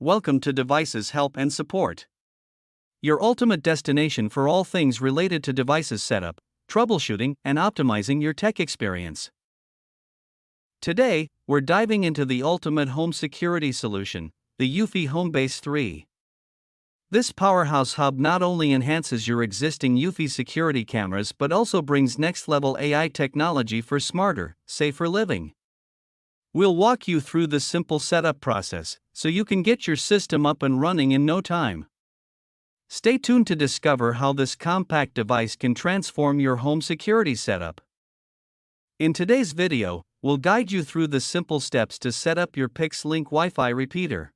Welcome to Devices Help and Support, your ultimate destination for all things related to devices setup, troubleshooting, and optimizing your tech experience. Today, we're diving into the ultimate home security solution, the UFI Homebase 3. This powerhouse hub not only enhances your existing UFI security cameras but also brings next-level AI technology for smarter, safer living. We'll walk you through the simple setup process, so you can get your system up and running in no time. Stay tuned to discover how this compact device can transform your home security setup. In today's video, we'll guide you through the simple steps to set up your Pix Link WiFi repeater.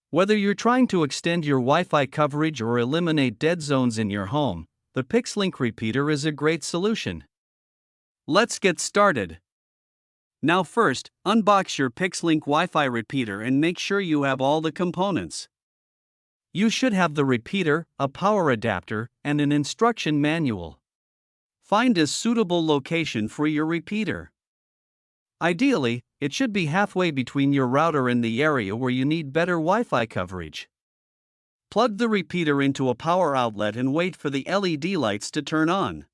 Whether you're trying to extend your Wi-Fi coverage or eliminate dead zones in your home, the Pix Link repeater is a great solution. Let's get started. Now first, unbox your Pix Link Wi-Fi repeater and make sure you have all the components. You should have the repeater, a power adapter, and an instruction manual. Find a suitable location for your repeater. Ideally, it should be halfway between your router and the area where you need better Wi-Fi coverage. Plug the repeater into a power outlet and wait for the LED lights to turn on.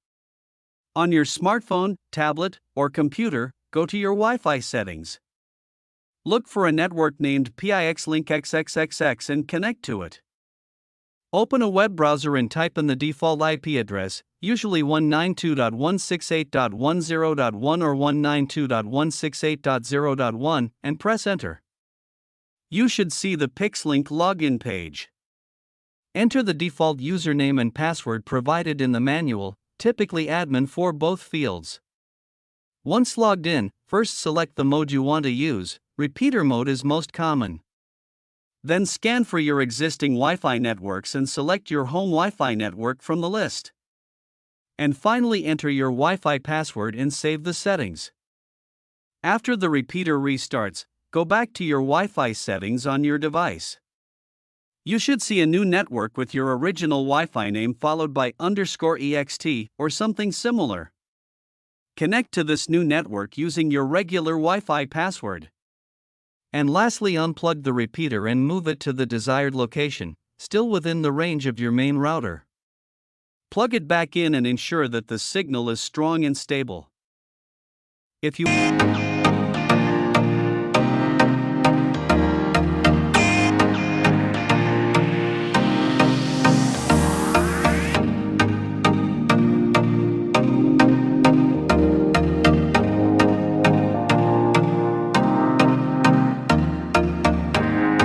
On your smartphone, tablet, or computer, go to your Wi-Fi settings. Look for a network named Pix-Link XXXX and connect to it. Open a web browser and type in the default IP address, usually 192.168.10.1 or 192.168.0.1, and press enter. You should see the Pix-Link login page. Enter the default username and password provided in the manual, typically admin for both fields. Once logged in, first select the mode you want to use. Repeater mode is most common. Then scan for your existing Wi-Fi networks and select your home Wi-Fi network from the list. And finally enter your Wi-Fi password and save the settings. After the repeater restarts, go back to your Wi-Fi settings on your device. You should see a new network with your original Wi-Fi name followed by _ext or something similar. Connect to this new network using your regular Wi-Fi password. And lastly, unplug the repeater and move it to the desired location, still within the range of your main router. Plug it back in and ensure that the signal is strong and stable. If you